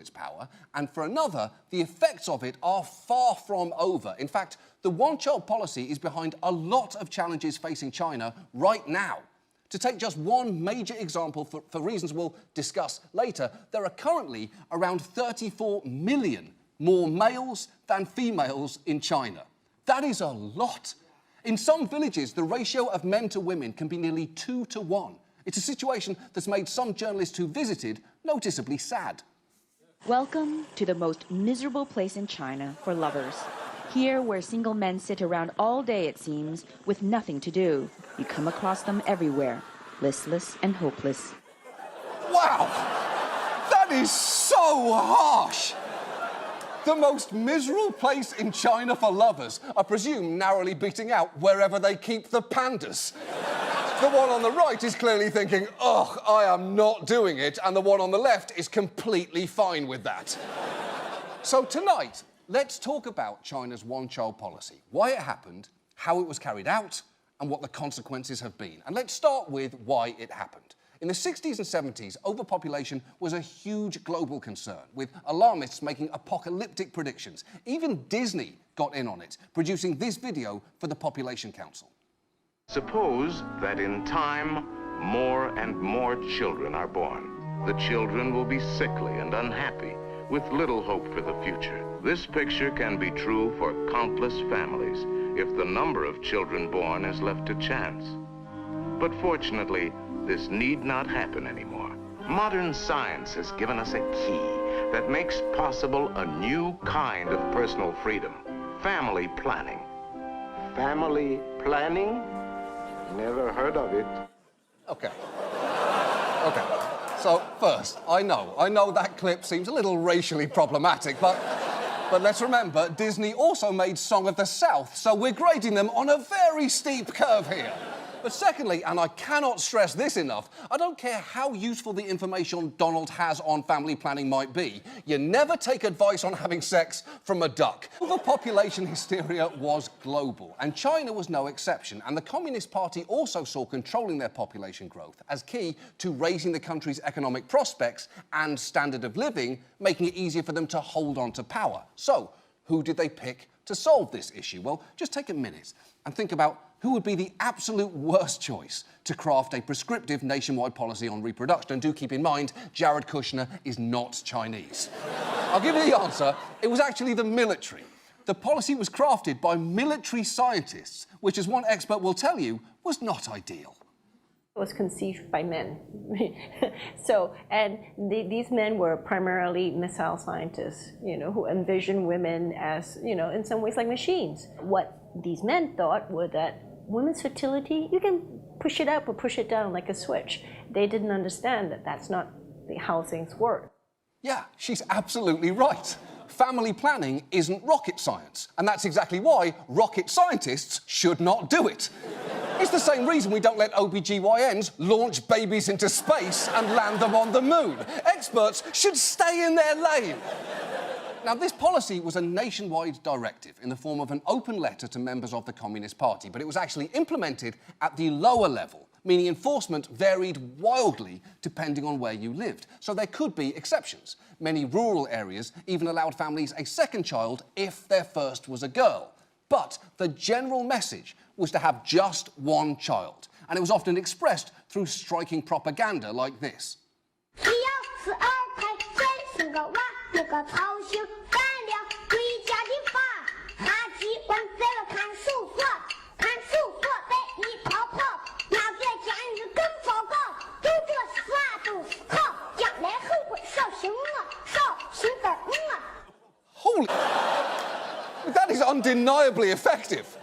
its power, and for another, the effects of it are far from over. In fact, the one-child policy is behind a lot of challenges facing China right now. To take just one major example, for reasons we'll discuss later, there are currently around 34 million more males than females in China. That is a lot. In some villages, the ratio of men to women can be nearly 2 to 1. It's a situation that's made some journalists who visited noticeably sad. Welcome to the most miserable place in China for lovers. Here, where single men sit around all day, it seems, with nothing to do. You come across them everywhere, listless and hopeless. Wow! That is so harsh! The most miserable place in China for lovers, I presume narrowly beating out wherever they keep the pandas. The one on the right is clearly thinking, ugh, I am not doing it, and the one on the left is completely fine with that. So tonight, let's talk about China's one-child policy, why it happened, how it was carried out, and what the consequences have been. And let's start with why it happened. In the 60s and 70s, overpopulation was a huge global concern, with alarmists making apocalyptic predictions. Even Disney got in on it, producing this video for the Population Council. Suppose that in time, more and more children are born. The children will be sickly and unhappy, with little hope for the future. This picture can be true for countless families if the number of children born is left to chance. But fortunately, this need not happen anymore. Modern science has given us a key that makes possible a new kind of personal freedom: family planning. Family planning? Never heard of it. Okay. So first, I know that clip seems a little racially problematic, but let's remember, Disney also made Song of the South, so we're grading them on a very steep curve here. But secondly, and I cannot stress this enough, I don't care how useful the information Donald has on family planning might be, you never take advice on having sex from a duck. Overpopulation hysteria was global, and China was no exception, and the Communist Party also saw controlling their population growth as key to raising the country's economic prospects and standard of living, making it easier for them to hold on to power. So, who did they pick to solve this issue? Well, just take a minute and think about who would be the absolute worst choice to craft a prescriptive nationwide policy on reproduction. And do keep in mind, Jared Kushner is not Chinese. I'll give you the answer. It was actually the military. The policy was crafted by military scientists, which, as one expert will tell you, was not ideal. It was conceived by men. These men were primarily missile scientists, who envisioned women as, in some ways like machines. What these men thought were that women's fertility, you can push it up or push it down like a switch. They didn't understand that that's not how things work. Yeah, she's absolutely right. Family planning isn't rocket science, and that's exactly why rocket scientists should not do it. It's the same reason we don't let OBGYNs launch babies into space and land them on the moon. Experts should stay in their lane. Now, this policy was a nationwide directive in the form of an open letter to members of the Communist Party, but it was actually implemented at the lower level, meaning enforcement varied wildly depending on where you lived. So there could be exceptions. Many rural areas even allowed families a second child if their first was a girl. But the general message was to have just one child, and it was often expressed through striking propaganda like this. Holy... That is undeniably effective.